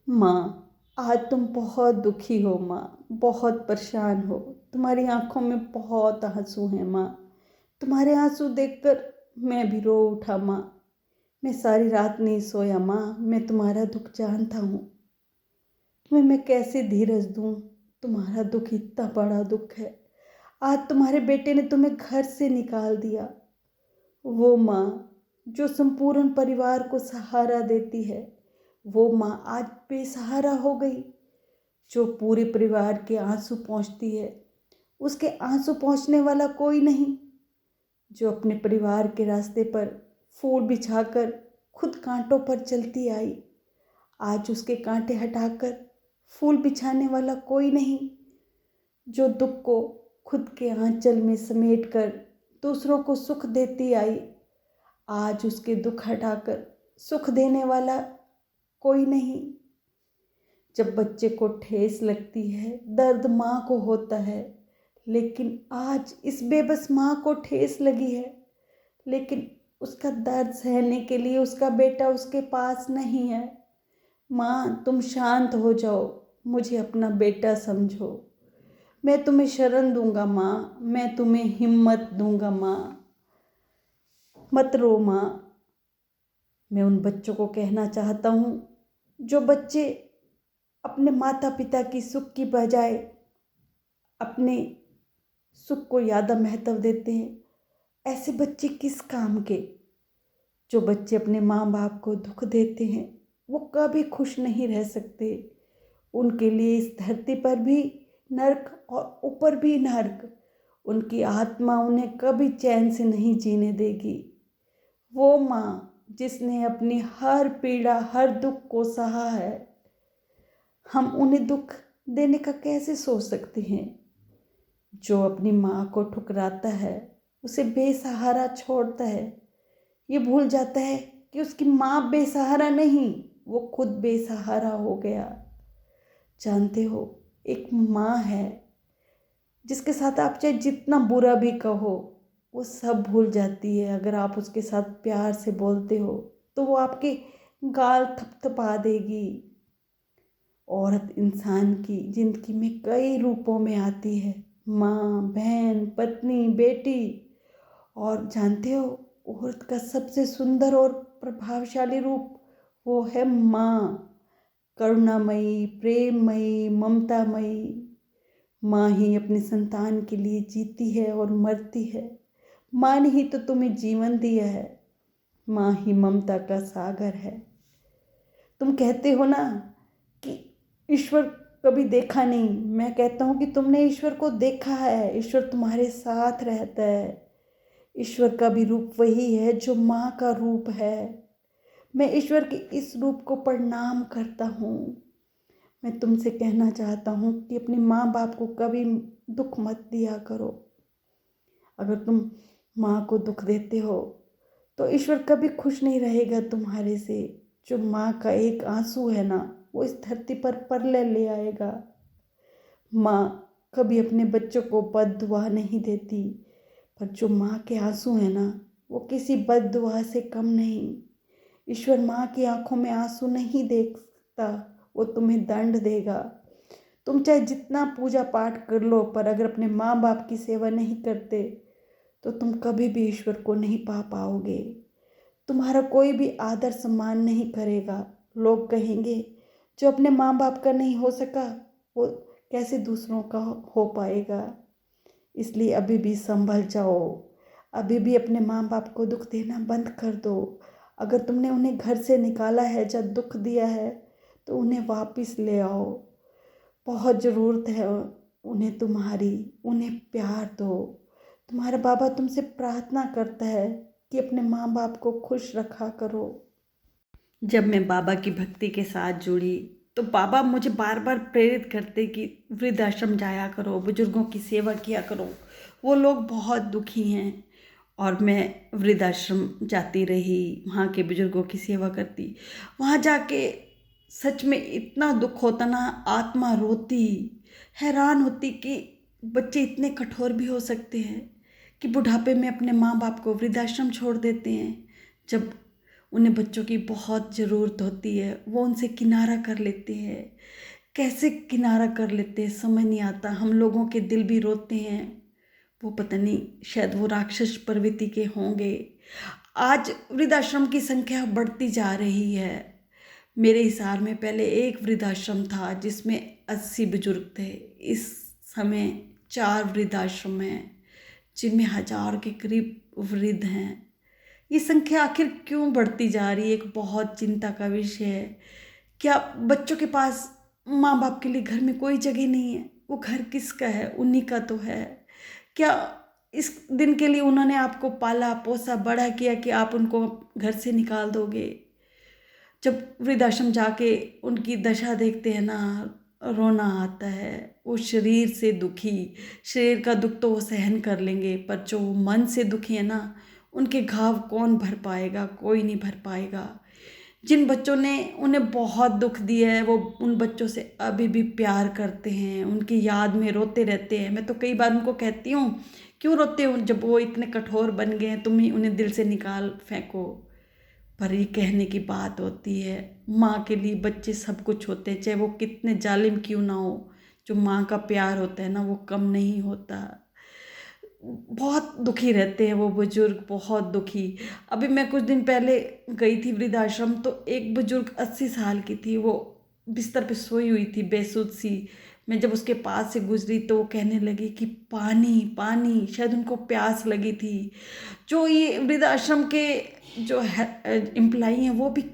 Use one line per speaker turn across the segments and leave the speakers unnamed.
माँ, आज तुम बहुत दुखी हो माँ, बहुत परेशान हो। तुम्हारी आंखों में बहुत आंसू हैं माँ। तुम्हारे आंसू देखकर मैं भी रो उठा माँ। मैं सारी रात नहीं सोया माँ, मैं तुम्हारा दुख जानता हूँ। तुम्हें मैं कैसे धीरज दूँ? तुम्हारा दुख इतना बड़ा दुख है। आज तुम्हारे बेटे ने तुम्हें घर से निकाल दिया। वो माँ जो संपूर्ण परिवार को सहारा देती है, वो माँ आज बेसहारा हो गई। जो पूरे परिवार के आंसू पोंछती है, उसके आंसू पोंछने वाला कोई नहीं। जो अपने परिवार के रास्ते पर फूल बिछाकर खुद कांटों पर चलती आई, आज उसके कांटे हटाकर फूल बिछाने वाला कोई नहीं। जो दुख को खुद के आंचल में समेटकर दूसरों को सुख देती आई, आज उसके दुख हटाकर सुख देने वाला कोई नहीं। जब बच्चे को ठेस लगती है, दर्द माँ को होता है, लेकिन आज इस बेबस माँ को ठेस लगी है, लेकिन उसका दर्द सहने के लिए उसका बेटा उसके पास नहीं है। माँ, तुम शांत हो जाओ, मुझे अपना बेटा समझो। मैं तुम्हें शरण दूंगा माँ, मैं तुम्हें हिम्मत दूंगा माँ। मत रो माँ। मैं उन बच्चों को कहना चाहता हूँ जो बच्चे अपने माता पिता की सुख की बजाय अपने सुख को ज़्यादा महत्व देते हैं। ऐसे बच्चे किस काम के? जो बच्चे अपने माँ बाप को दुख देते हैं, वो कभी खुश नहीं रह सकते। उनके लिए इस धरती पर भी नर्क और ऊपर भी नर्क। उनकी आत्मा उन्हें कभी चैन से नहीं जीने देगी। वो माँ जिसने अपनी हर पीड़ा, हर दुख को सहा है, हम उन्हें दुख देने का कैसे सोच सकते हैं? जो अपनी माँ को ठुकराता है, उसे बेसहारा छोड़ता है, ये भूल जाता है कि उसकी माँ बेसहारा नहीं, वो खुद बेसहारा हो गया। जानते हो, एक माँ है जिसके साथ आप चाहे जितना बुरा भी कहो, वो सब भूल जाती है। अगर आप उसके साथ प्यार से बोलते हो तो वो आपके गाल थपथपा देगी। औरत इंसान की ज़िंदगी में कई रूपों में आती है, माँ, बहन, पत्नी, बेटी। और जानते हो, औरत का सबसे सुंदर और प्रभावशाली रूप वो है माँ। करुणामयी, प्रेममयी, ममतामयी। माँ ही अपनी संतान के लिए जीती है और मरती है। माँ ने ही तो तुम्हें जीवन दिया है। माँ ही ममता का सागर है। तुम कहते हो ना कि ईश्वर कभी देखा नहीं। मैं कहता हूँ कि तुमने ईश्वर को देखा है। ईश्वर तुम्हारे साथ रहता है। ईश्वर का भी रूप वही है जो माँ का रूप है। मैं ईश्वर के इस रूप को प्रणाम करता हूँ। मैं तुमसे कहना चाहता हूँ कि अपने माँ बाप को कभी दुख मत दिया करो। अगर तुम माँ को दुख देते हो तो ईश्वर कभी खुश नहीं रहेगा तुम्हारे से। जो माँ का एक आंसू है ना, वो इस धरती पर प्रलय ले आएगा। माँ कभी अपने बच्चों को बद्दुआ नहीं देती, पर जो माँ के आंसू है ना, वो किसी बद्दुआ से कम नहीं। ईश्वर माँ की आंखों में आंसू नहीं देखता, वो तुम्हें दंड देगा। तुम चाहे जितना पूजा पाठ कर लो, पर अगर अपने माँ बाप की सेवा नहीं करते तो तुम कभी भी ईश्वर को नहीं पा पाओगे। तुम्हारा कोई भी आदर सम्मान नहीं करेगा। लोग कहेंगे जो अपने माँ बाप का नहीं हो सका, वो कैसे दूसरों का हो पाएगा। इसलिए अभी भी संभल जाओ। अभी भी अपने माँ बाप को दुख देना बंद कर दो। अगर तुमने उन्हें घर से निकाला है, जब दुख दिया है, तो उन्हें वापस ले आओ। बहुत ज़रूरत है उन्हें तुम्हारी। उन्हें प्यार दो। तुम्हारा बाबा तुमसे प्रार्थना करता है कि अपने माँ बाप को खुश रखा करो। जब मैं बाबा की भक्ति के साथ जुड़ी तो बाबा मुझे बार बार प्रेरित करते कि वृद्धाश्रम जाया करो, बुजुर्गों की सेवा किया करो। वो लोग बहुत दुखी हैं। और मैं वृद्धाश्रम जाती रही, वहाँ के बुजुर्गों की सेवा करती। वहाँ जाके सच में इतना दुख होता ना, आत्मा रोती, हैरान होती कि बच्चे इतने कठोर भी हो सकते हैं कि बुढ़ापे में अपने माँ बाप को वृद्धाश्रम छोड़ देते हैं। जब उन्हें बच्चों की बहुत ज़रूरत होती है, वो उनसे किनारा कर लेते हैं। कैसे किनारा कर लेते हैं समझ नहीं आता। हम लोगों के दिल भी रोते हैं। वो पता नहीं, शायद वो राक्षस प्रवृत्ति के होंगे। आज वृद्धाश्रम की संख्या बढ़ती जा रही है। मेरे हिसाब में पहले एक वृद्धाश्रम था जिसमें 80 बुजुर्ग थे। इस समय 4 वृद्धाश्रम हैं जिनमें 1000 के करीब वृद्ध हैं। ये संख्या आखिर क्यों बढ़ती जा रही है, एक बहुत चिंता का विषय है। क्या बच्चों के पास माँ बाप के लिए घर में कोई जगह नहीं है? वो घर किसका है? उन्हीं का तो है। क्या इस दिन के लिए उन्होंने आपको पाला पोसा बड़ा किया कि आप उनको घर से निकाल दोगे? जब वृद्धाश्रम जाके उनकी दशा देखते हैं ना, रोना आता है। वो शरीर से दुखी, शरीर का दुख तो वो सहन कर लेंगे, पर जो मन से दुखी है ना, उनके घाव कौन भर पाएगा? कोई नहीं भर पाएगा। जिन बच्चों ने उन्हें बहुत दुख दिया है, वो उन बच्चों से अभी भी प्यार करते हैं, उनकी याद में रोते रहते हैं। मैं तो कई बार उनको कहती हूँ, क्यों रोते हो? जब वो इतने कठोर बन गए हैं, तुम ही उन्हें दिल से निकाल फेंको। पर ये कहने की बात होती है, माँ के लिए बच्चे सब कुछ होते हैं, चाहे वो कितने जालिम क्यों ना हो। जो माँ का प्यार होता है ना, वो कम नहीं होता। बहुत दुखी रहते हैं वो बुजुर्ग, बहुत दुखी। अभी मैं कुछ दिन पहले गई थी वृद्धाश्रम, तो एक बुजुर्ग 80 साल की थी। वो बिस्तर पे सोई हुई थी बेसुध सी। मैं जब उसके पास से गुजरी तो वो कहने लगी कि पानी पानी, शायद उनको प्यास लगी थी। जो ये वृद्धाश्रम के जो है एम्प्लाई हैं, वो भी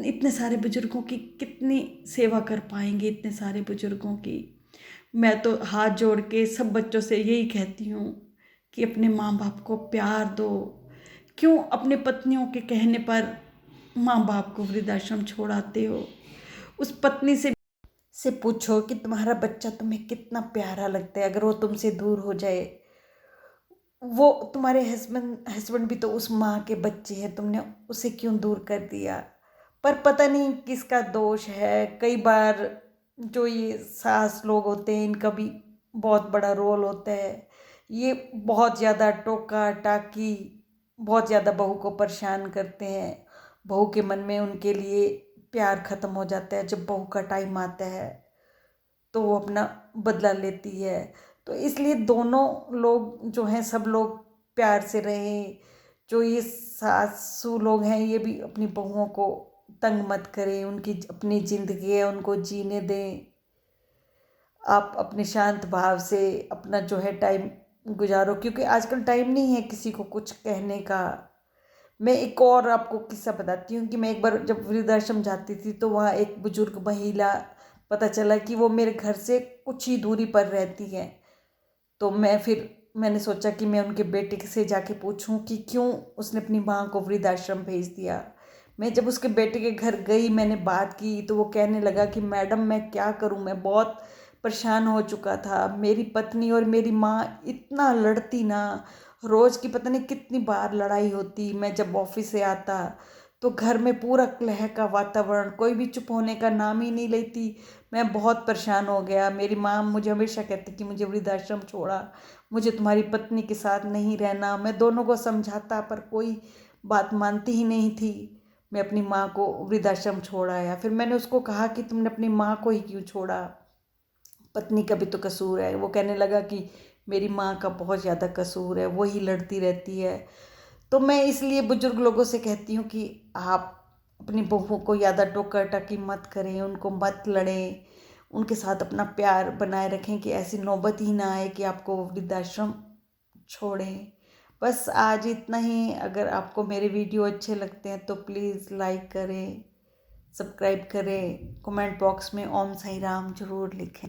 इतने सारे बुजुर्गों की कितनी सेवा कर पाएंगे, इतने सारे बुजुर्गों की। मैं तो हाथ जोड़ के सब बच्चों से यही कहती हूँ कि अपने माँ बाप को प्यार दो। क्यों अपने पत्नियों के कहने पर माँ बाप को वृद्धाश्रम छोड़ाते हो? उस पत्नी से पूछो कि तुम्हारा बच्चा तुम्हें कितना प्यारा लगता है। अगर वो तुमसे दूर हो जाए, वो तुम्हारे हस्बैंड भी तो उस माँ के बच्चे हैं, तुमने उसे क्यों दूर कर दिया? पर पता नहीं किसका दोष है। कई बार जो ये सास लोग होते हैं, इनका भी बहुत बड़ा रोल होता है। ये बहुत ज़्यादा टोका टाकी, बहुत ज़्यादा बहू को परेशान करते हैं। बहू के मन में उनके लिए प्यार ख़त्म हो जाता है। जब बहू का टाइम आता है तो वो अपना बदला लेती है। तो इसलिए दोनों लोग जो हैं, सब लोग प्यार से रहें। जो ये सासू लोग हैं, ये भी अपनी बहुओं को तंग मत करें। उनकी अपनी ज़िंदगी है, उनको जीने दें। आप अपने शांत भाव से अपना जो है टाइम गुजारो, क्योंकि आजकल टाइम नहीं है किसी को कुछ कहने का। मैं एक और आपको किस्सा बताती हूँ कि मैं एक बार जब वृद्धाश्रम जाती थी, तो वहाँ एक बुजुर्ग महिला, पता चला कि वो मेरे घर से कुछ ही दूरी पर रहती है। तो मैंने सोचा कि मैं उनके बेटे से जाके पूछूं कि क्यों उसने अपनी माँ को वृद्धाश्रम भेज दिया। मैं जब उसके बेटे के घर गई, मैंने बात की, तो वो कहने लगा कि मैडम मैं क्या करूं, मैं बहुत परेशान हो चुका था। मेरी पत्नी और मेरी माँ इतना लड़ती ना, रोज़ की पता नहीं कितनी बार लड़ाई होती। मैं जब ऑफिस से आता तो घर में पूरा कलह का वातावरण, कोई भी चुप होने का नाम ही नहीं लेती। मैं बहुत परेशान हो गया। मेरी माँ मुझे हमेशा कहती कि मुझे वृद्धाश्रम छोड़ा, मुझे तुम्हारी पत्नी के साथ नहीं रहना। मैं दोनों को समझाता, पर कोई बात मानती ही नहीं थी। मैं अपनी माँ को वृद्धाश्रम छोड़ आया। फिर मैंने उसको कहा कि तुमने अपनी माँ को ही क्यों छोड़ा, पत्नी का भी तो कसूर है। वो कहने लगा कि मेरी माँ का बहुत ज़्यादा कसूर है, वही लड़ती रहती है। तो मैं इसलिए बुजुर्ग लोगों से कहती हूँ कि आप अपनी बहुओं को ज़्यादा टोका टाकी मत करें, उनको मत लड़ें, उनके साथ अपना प्यार बनाए रखें कि ऐसी नौबत ही ना आए कि आपको वो वृद्धाश्रम छोड़ें। बस आज इतना ही। अगर आपको मेरे वीडियो अच्छे लगते हैं तो प्लीज़ लाइक करें, सब्सक्राइब करें, कमेंट बॉक्स में ओम साई राम ज़रूर लिखें।